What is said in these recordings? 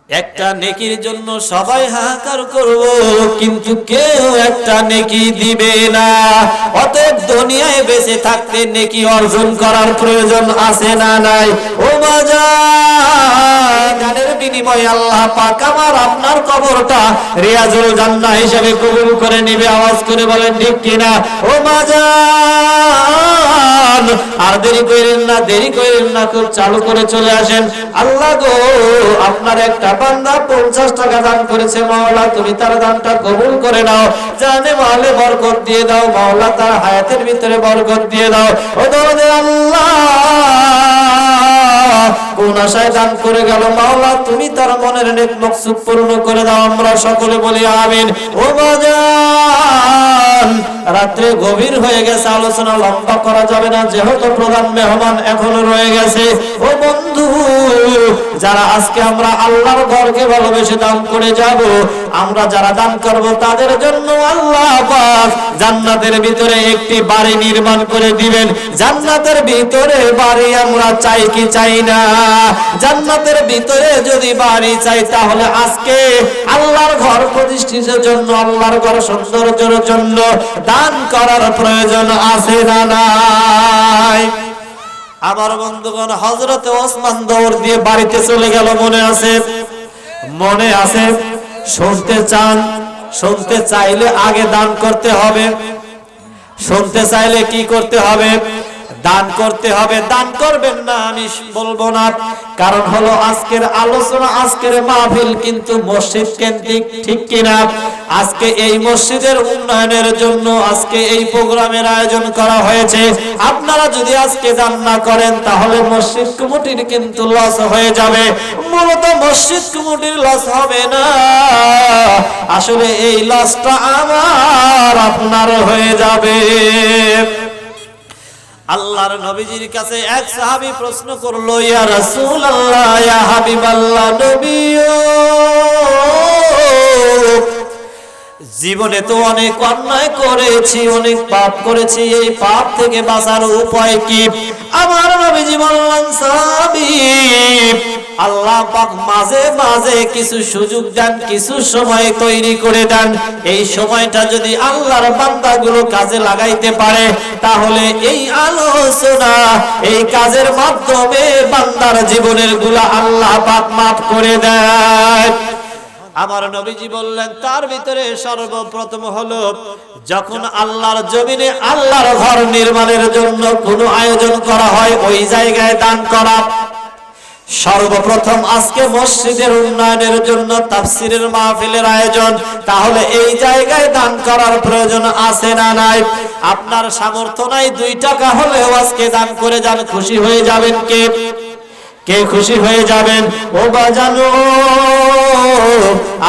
একটা নেকির জন্য সবাই হাহাকার করব, কিন্তু কেউ একটা নেকি দিবে না। অতএব দুনিয়ায় বেঁচে থাকতে নেকি অর্জন করার প্রয়োজন আছে না নাই? ও বাজার, গানের বিনিময়ে আল্লাহ পাক আমার আপনার কবরটা রিয়াজুল জান্নাহ হিসেবে কবুল করে নিবে। আওয়াজ করে বলেন ঠিক কিনা? ও বাজার, আর দেরি করেন না, দেরি করেন না, খুব চালু করে চলে আসেন। আল্লাহ গো, আপনার একটা বান্দা 50 টাকা দান করেছে, মাওলা তুমি তার দানটা কবুল করে নাও, জানে মালে বরকত দিয়ে দাও মাওলা, তার হায়াতের ভিতরে বরকত দিয়ে দাও। ও দরদের আল্লাহ, কোন আশায় দান করে গেল মাওলা, তুমি তার মনের নেক মকসুদ পূর্ণ করে দাও। আমরা সকলে বলি আমিন। ও বাজান, রাত্রে গভীর হয়ে গেছে, আলোচনা লম্বা করা যাবে না, যেহেতু প্রধান মেহমান এখনো রয়ে গেছে। ও বন্ধু, যারা আজকে আমরা আল্লাহর ঘরকে ভালোবেসে দান করে যাব, আমরা যারা দান করব তাদের জন্য আল্লাহ পাক জান্নাতের ভিতরে একটি বাড়ি নির্মাণ করে দিবেন। জান্নাতের ভিতরে বাড়ি আমরা চাই কি চাই না? জান্নাতের ভিতরে যদি বাড়ি চাই, তাহলে আজকে আল্লাহর ঘর প্রতিষ্ঠার জন্য, আল্লাহর ঘর সৌন্দর্যের জন্য দান করার প্রয়োজন আছে না নাই? আমার বন্ধুগণ, হযরতে ওসমান দৌড় দিয়ে বাড়িতে চলে গেল, মনে আছে? মনে আছে? শুনতে চান? শুনতে চাইলে আগে দান করতে হবে। শুনতে চাইলে কি করতে হবে? দান করতে হবে। দান করবেন না আমি বলবো না, কারণ হলো আজকের আলোচনা, আজকের মাহফিল কিন্তু মসজিদ কেন্দ্রিক, ঠিক কিনা? আজকে এই মসজিদের উন্নয়নের জন্য আজকে এই প্রোগ্রামের আয়োজন করা হয়েছে। আপনারা যদি আজকে দান না করেন, তাহলে মসজিদ কমিটির কিন্তু লস হয়ে যাবে। মূলত মসজিদ কমিটির লস হবে না, আসলে এই লসটা আমার আপনার হয়ে যাবে। আল্লাহর নবীজির কাছে এক সাহাবী প্রশ্ন করলো, ইয়া রাসূলুল্লাহ, ইয়া হাবিবাল্লাহ, নবী, জীবনে তো অনেক অন্যায় করেছি, অনেক পাপ করেছি, এই পাপ থেকে বাঁচার উপায় কি? আমার নবীজি বললেন, সাহাবী, আল্লাহ পাক মাঝে মাঝে কিছু সুযোগ দেন, কিছু সময় তৈরি করে দেন। এই সময়টা যদি আল্লাহর বান্দাগুলো কাজে লাগাইতে পারে, তাহলে এই আলোচনা, এই কাজের মাধ্যমে বান্দার জীবনের গুলা আল্লাহ পাক মাফ করে দেয়। আমার নবীজি বললেন, তার ভিতরে সর্বপ্রথম হলো, যখন আল্লাহর জমিনে আল্লাহর ঘর নির্মাণের জন্য কোনো আয়োজন করা হয়, ওই জায়গায় দান করা। সর্বপ্রথম আজকে মসজিদের উন্নয়নের জন্য তাফসীরের মাহফিলের আয়োজন, তাহলে এই জায়গায় দান করার প্রয়োজন আছে না নাই? আপনার সামর্থ্য নাই, 2 টাকা হলেও আজকে দান করে যান, খুশি হয়ে যাবেন কে? কে খুশি হয়ে যাবেন? ও বাজানো,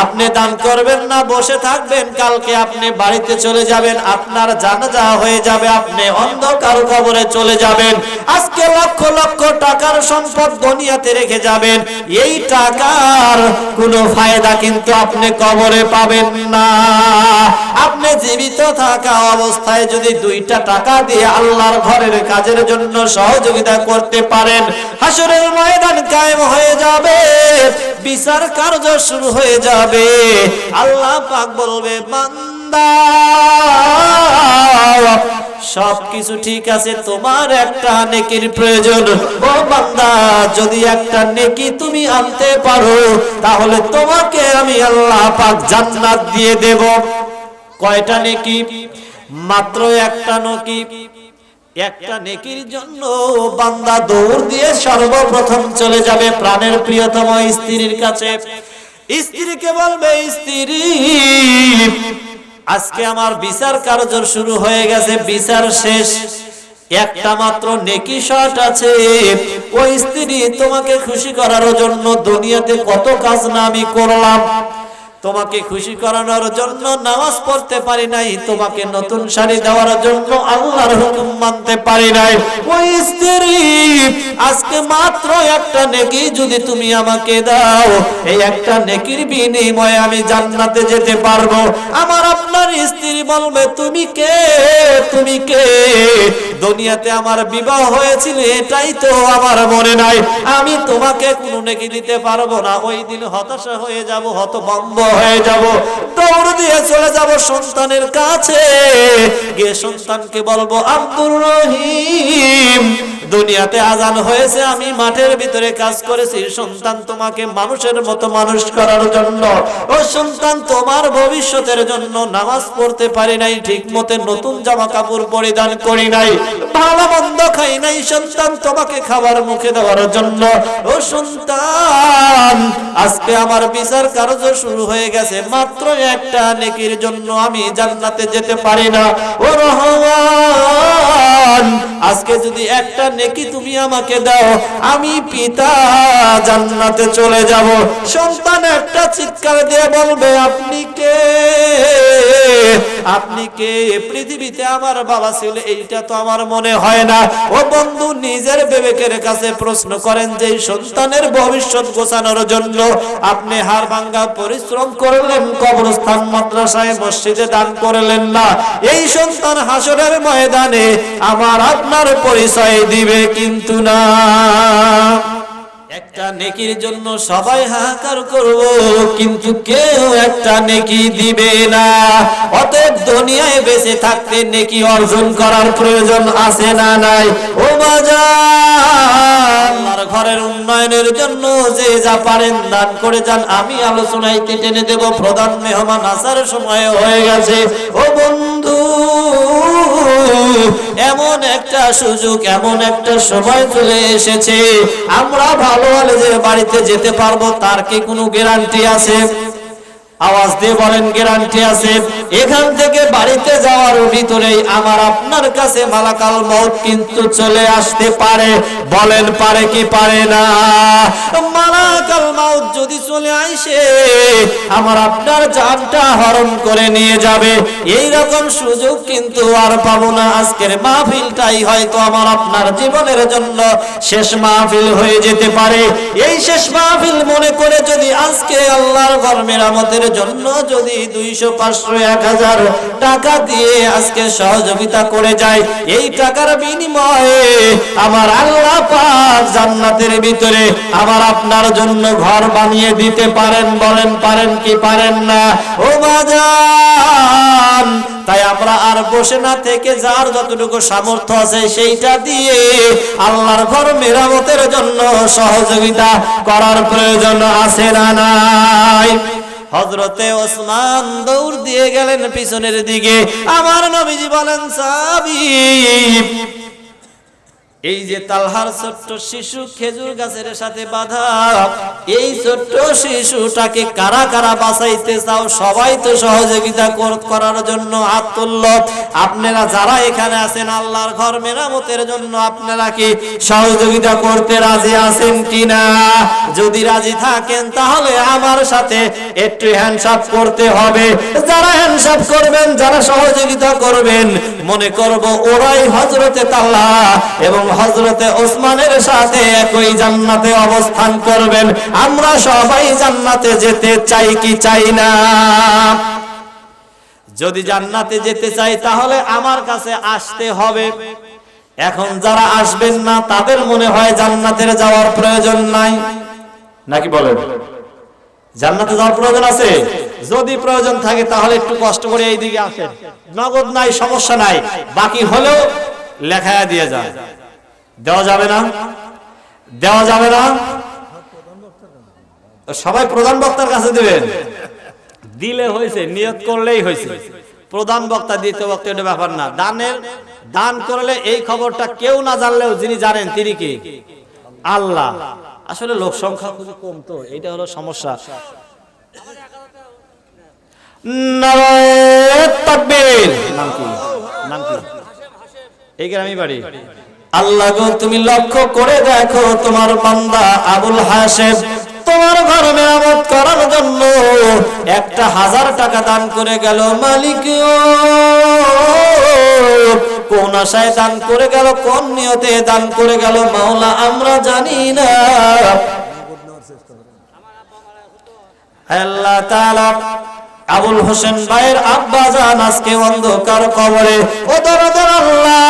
আপনি দান করবেন না, বসে থাকবেন, কালকে আপনি বাড়িতে চলে যাবেন, আপনার জানাজা হয়ে যাবে, আপনি অন্ধকার কবরে চলে যাবেন। আজকে লক্ষ লক্ষ টাকার সম্পদ দুনিয়াতে রেখে যাবেন, এই টাকার কোনো ফায়দা কিন্তু আপনি কবরে পাবেন না। আপনি জীবিত থাকা অবস্থায় যদি 2টা টাকা দিয়ে আল্লাহর ঘরের কাজের জন্য সহযোগিতা করতে পারেন, হাসরের ময়দান কায়েম হয়ে যাবে, বিচার কার্য শুরু হয়ে যাবে। আল্লাহ পাক বলবে, বান্দা, সবকিছু ঠিক আছে, তোমার একটা নেকির প্রয়োজন। ও বান্দা, যদি একটা নেকি তুমি আনতে পারো, তাহলে তোমাকে আমি আল্লাহ পাক জান্নাত দিয়ে দেব। কয়টা নেকি? মাত্র একটা নেকি। একটা নেকির জন্য বান্দা দৌড় দিয়ে সর্বপ্রথম চলে যাবে প্রাণের প্রিয়তম স্ত্রীর কাছে। স্ত্রীকে বলবে, স্ত্রী, আজকে আমার বিচার কার্য শুরু হয়ে গেছে, বিচার শেষ, একটা মাত্র নেকি শট আছে। ওই স্ত্রী তোমাকে খুশি করার জন্য দুনিয়াতে কত কাজ না আমি করলাম, তোমাকে খুশি করানোর জন্য নামাজ পড়তে পারি নাই, তোমাকে নতুন শাড়ি দেওয়ার জন্য আল্লাহর হুকুম মানতে পারি নাই। ওই স্ত্রী আজকে মাত্র একটা নেকি যদি তুমি আমাকে দাও, এই একটা নেকির বিনিময়ে আমি জান্নাতে যেতে পারবো। আমার আপনার স্ত্রী বলবে তুমি কে, তুমি কে? দুনিয়াতে আমার বিবাহ হয়েছিল এটাই তো আমার মনে নাই, আমি তোমাকে কোনো নেকি দিতে পারবো না। ওই দিন হতাশা হয়ে যাব, হতভম্ব হয়ে যাব, দৌড় দিয়ে চলে যাব সন্তানের কাছে, গিয়ে সন্তানকে বলবো আব্দুর রহিম, দুনিয়াতে আজান হয়েছে, আমি মাঠের ভিতরে কাজ করেছি সন্তান তোমাকে মানুষের মতো মানুষ করার জন্য। ও সন্তান, তোমার ভবিষ্যতের জন্য নামাজ পড়তে পারি নাই, ঠিক মতো নতুন জামা কাপড় পরিধান করি নাই, ভালো মন্দ খাই নাই সন্তান তোমাকে খাবার মুখে দেওয়ার জন্য। ও সন্তান, আজকে আমার বিচার কার্য শুরু হয়ে গেছে, মাত্র একটা নেকির জন্য আমি জান্নাতে যেতে পারি না। ও রহমান, আজকে যদি একটা নেকি তুমি আমাকে দাও, আমি পিতা জান্নাতে চলে যাব। সন্তান একটা চিৎকার দিয়ে বলবে আপনি কে, আপনি কে? পৃথিবীতে আমার বাবা ছিল এইটা তো আমার মনে হয় না। ও বন্ধু, নিজের বিবেকের কাছে প্রশ্ন করেন যে সন্তানের ভবিষ্যৎ গোছানোর জন্য আপনি হাড় ভাঙা পরিশ্রম করলেন, কবরস্থান মাদ্রাসায় মসজিদে দান করলেন না, এই সন্তান হাসরের ময়দানে আমার আপনার পরিচয় দিবে কিন্তু না। একটা নেকির জন্য সবাই হাহাকার করব, কিন্তু কেউ একটা নেকি দিবে না। অতএব দুনিয়ায় বেঁচে থাকতে নেকি অর্জন করার প্রয়োজন আছে না নাই? ও বাজার, আল্লাহর ঘরের উন্নয়নের জন্য যে যা পারেন দান করে যান। আমি আলোচনায় টেনে দেব, প্রধান মেহমান আসার সময় হয়ে গেছে। ও বন্ধু, এমন একটা সুযোগ, এমন একটা সময় চলে এসেছে, আমরা ভালো যে বাড়িতে যেতে পারবো তার কি কোনো গ্যারান্টি আছে? আওয়াজ দিয়ে বলেন গ্যারান্টি আছে? এখান থেকে বাড়িতে যাওয়ার ভিতরেই আমার আপনার কাছে মালাকাল মউত কিন্তু চলে আসতে পারে। বলেন পারে কি পারে না? মালাকাল মউত যদি চলে আসে আমার আপনার জানটা হরণ করে নিয়ে যাবে, এই রকম সুযোগ কিন্তু আর পাবো না। আজকের মাহফিলটাই হয়তো আমার আপনার জীবনের জন্য শেষ মাহফিল হয়ে যেতে পারে। এই শেষ মাহফিল মনে করে যদি আজকে আল্লাহর ঘর মেরামতের জন্য যদি 200, 500, 1000 টাকা দিয়ে আজকে সহযোগিতা করে যায়, এই টাকার বিনিময়ে আমার আল্লাহ পাক জান্নাতের ভিতরে আমার আপনার জন্য ঘর বানিয়ে দিতে পারেন। বলেন পারেন কি পারেন না? ও বাজান, তাই আমরা আর বসে না থেকে যার যতটুকু সামর্থ্য আছে সেইটা দিয়ে আল্লাহর ঘর মেরামতের জন্য সহযোগিতা করার প্রয়োজন আছে না নাই? হযরতে ওসমান দৌড় দিয়ে গেলেন পিছনের দিকে। আমার নবীজি বলেন সাহাবী, এই যে তালহার ছোট্ট শিশু খেজুর গাছের সাথে বাঁধা, এই ছোট্ট শিশুটাকে কারা কারা বাঁচাইতে চাও? সবাই তো সহযোগিতা করার জন্য হাত তুলল। আপনারা যারা এখানে আছেন আল্লাহর ঘর মেরামতের জন্য আপনারা কি সহযোগিতা করতে রাজি আছেন কিনা? যদি রাজি থাকেন তাহলে আমার সাথে একটু হ্যান্ডশাক করতে হবে। যারা হ্যান্ডশাক করবেন, যারা সহযোগিতা করবেন, মনে করব ওরাই হযরতে তালহা এবং হযরতে ওসমানের সাথে একই জান্নাতে অবস্থান করবেন। আমরা সবাই জান্নাতে যেতে চাই কি চাই না? যদি জান্নাতে যেতে চাই তাহলে আমার কাছে আসতে হবে। এখন যারা আসবেন না তাদের মনে হয় জান্নাতের যাওয়ার প্রয়োজন নাই, নাকি বলেন? জান্নাতে যাওয়ার প্রয়োজন আছে? যদি প্রয়োজন থাকে তাহলে একটু কষ্ট করে এই দিকে আসেন। নগদ নাই, সমস্যা নাই, বাকি হলেও লেখায়া দিয়ে যায়। দেওয়া যাবে না? দেওয়া যাবে না? সবাই প্রধান বক্তার কাছে দিবেন। দিলে হয়েছে, নিয়ত করলেই হয়েছে। প্রধান বক্তা দ্বিতীয় বক্তা এটা ব্যাপার না। দান করলে এই খবরটা কেউ না জানলেও যিনি জানেন তিনি কি? আল্লাহ। আসলে লোক সংখ্যা খুবই কম, তো এটা হলো সমস্যা। নারায়ে তাকবীর। নাম কি? নাম কি? এই গ্রামে বাড়ি। আল্লাহ গো, তুমি লক্ষ্য করে দেখো তোমার বান্দা আবুল হাসেম তোমার ঘর মেরামত করার জন্য একটা 1000 টাকা দান করে গেল, মালিক কোন আশায় দান করে গেল, কোন নিয়তে দান করে গেল মাওলা আমরা জানি না। আল্লাহ তাআলা আবুল হোসেন ভাইয়ের আব্বা জান আজকে অন্ধকার কবরে, ও দরদের আল্লাহ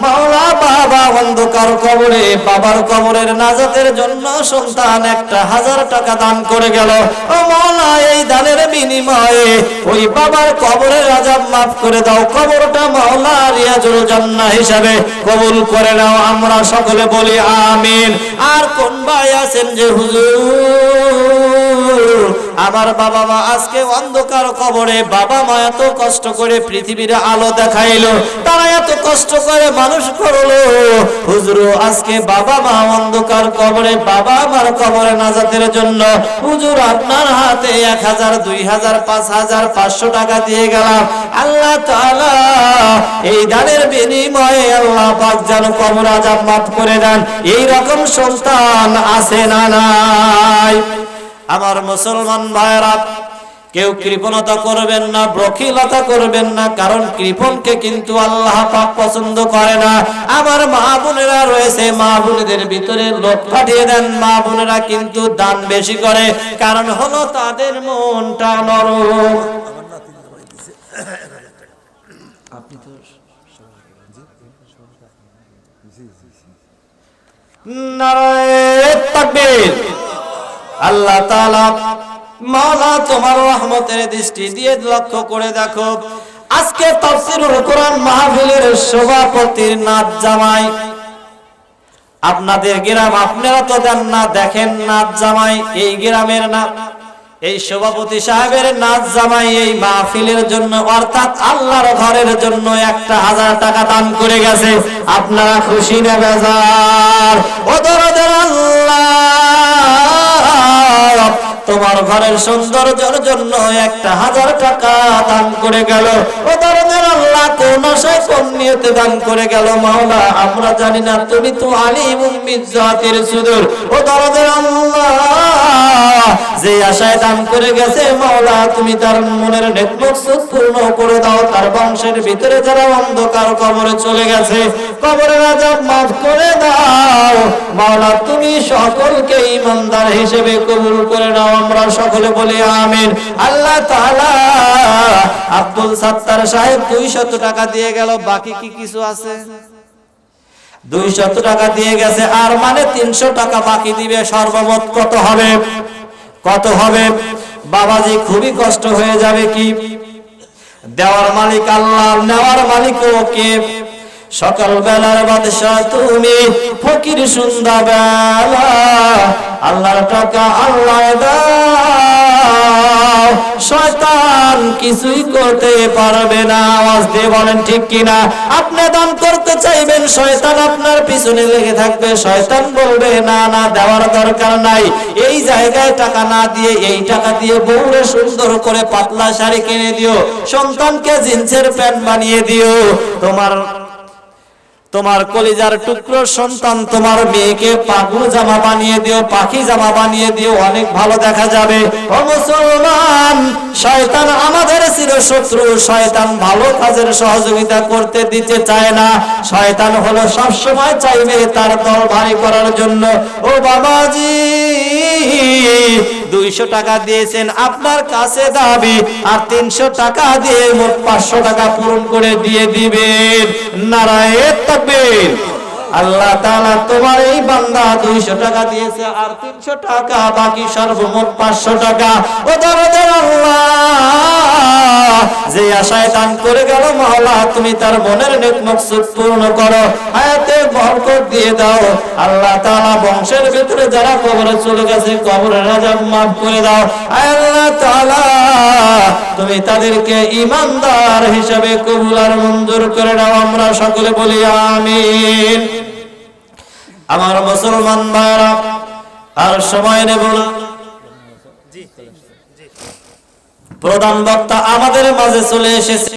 মাওলা বাবা অন্ধকার কবরে, বাবার কবরের নাজাতের জন্য সন্তান একটা 1000 টাকা দান করে গেল। ও মাওলা এই দানের বিনিময়ে ওই বাবার কবরের আযাব মাফ করে দাও, কবরটা মাওলা রিয়াজুল জান্নাহ হিসাবে কবুল করে নাও, আমরা সকলে বলি আমিন। আর কোন ভাই আছেন যে হুজুর আমার বাবা মা আজকে অন্ধকার কবরে, বাবা মা এত কষ্ট করে পৃথিবীর আলো দেখাইলো, তারা এত কষ্ট করে মানুষ করলো, হুজুর আজকে বাবা মা অন্ধকার কবরে, বাবা মার কবরে নাজাতের জন্য হুজুর আপনার হাতে 1000 2000 5000 500 টাকা দিয়ে গেলাম। আল্লাহ তাআলা এই দানের বিনিময়ে আল্লাহ পাক যেন কবর আযাব মাফ করে দেন। এই রকম সন্তান আছে না নাই? আমার মুসলমান ভাইরা, কেউ কৃপণতা করবেন না, বখিলতা করবেন না, কারণ কৃপণকে কিন্তু আল্লাহ পাক পছন্দ করে না। আমার মা বোনেরা রয়েছে, মা বোনেদের ভিতরে লোক পাঠিয়ে দেন, মা বোনেরা কিন্তু দান বেশি করে, কারণ হলো তাদের মনটা নরম। আপনি তো নারায়ে তাকবীর। আল্লাহ তাআলা মাওলা তোমার রহমতের দৃষ্টি দিয়ে লক্ষ্য করে দেখো, আজকে তাফসীরুল কোরআন মাহফিলের সভাপতির নাচ জামাই, আপনাদের গ্রাম আপনারা তো দেন না, দেখেন নাচ জামাই, এই গ্রামের না, এই সভাপতি সাহেবের নাচ জামাই এই মাহফিলের জন্য অর্থাৎ আল্লাহর ঘরের জন্য একটা 1000 টাকা দান করে গেছে। আপনারা খুশি না বেজার? ও দরদের আল্লাহ তোমার ঘরের সৌন্দর্যের জন্য একটা 1000 টাকা দান করে গেল। ও দরদের আল্লাহ কোন আশায় কোন নিয়তে দান করে গেল মাওলা আমরা জানি না, তুমি তো আলিমুম বিযাতির সুদূর। ও দরদের আল্লাহ যে আশায় দান করে গেছে মাওলা তুমি তার মনের নেক মাকসুদ পূর্ণ করে দাও, তার বংশের ভিতরে যারা অন্ধকার কবরে চলে গেছে কবরের আযাব মাফ করে দাও মাওলা, তুমি সকলকে ঈমানদার হিসেবে কবুল করে নাও, আমরা সকলে বলি আমিন। আল্লাহ তাআলা আব্দুল সাত্তার সাহেব 200 টাকা দিয়ে গেল, বাকি কি কিছু আছে? 200 টাকা দিয়ে গেছে, আর মানে 300 টাকা বাকি দিবে, সর্বমোট কত হবে? কত হবে? বাবাজি খুবই কষ্ট হয়ে যাবে। কি দেওয়ার মালিক আল্লাহ, নেওয়ার মালিক কে? সকাল বেলার বাদশা তুমি, ফকির সন্ধ্যা বেলা আল্লাহর টাকা আল্লাহ দাও, শয়তান কিছুই করতে পারবে না। আওয়াজ দিয়ে বলেন ঠিক কিনা? আপনি দান করতে চাইবেন, শয়তান আপনার পিছনে লেগে থাকবে, শয়তান বলবে না না দেওয়ার দরকার নাই, এই জায়গায় টাকা না দিয়ে এই টাকা দিয়ে বউরে সুন্দর করে পাতলা শাড়ি কিনে দিও, সন্তানকে জিন্সের প্যান্ট বানিয়ে দিও, তোমার কলিজার টুকরো সন্তান তোমার মেয়েকে পাগলু জামা বানিয়ে দিও, পাখি জামা বানিয়ে দিও, অনেক ভালো দেখা যাবে। ও মুসলমান, শয়তান আমাদের চিরশত্রু, শয়তান ভালো কাজের সহযোগিতা করতে দিতে চায় না, শয়তান হলো সব সময় চাইবে তার দল ভারী করার জন্য। ও বাবাজি 200 টাকা দিয়েছেন, আপনার কাছে দাবি আর 300 টাকা দিয়ে মোট 500 টাকা পূরণ করে দিয়ে দিবেন। নারায়ে তাকবীর। আল্লাহ তাআলা তোমার এই বান্দা 200 টাকা দিয়েছে, আর 300 টাকা বাকি, সর্বমোট 500 টাকা। ও দরদের আল্লাহ যে আশায় দান করে গেল মাওলা তুমি তার মনের নেক মাকসুদ পূর্ণ করো, হায়াতে বরকত দিয়ে দাও। আল্লাহ তাআলা বংশের ভিতরে যারা কবরে চলে গেছে কবরের আযাব মাফ করে দাও। আল্লাহ তাআলা তুমি তাদেরকে ঈমানদার হিসেবে কবুল আর মঞ্জুর করে নাও, আমরা সকলে বলি আমিন। আমার মুসলমান ভাইরা, আর সময় নেব না, প্রধান বক্তা আমাদের মাঝে চলে এসেছে।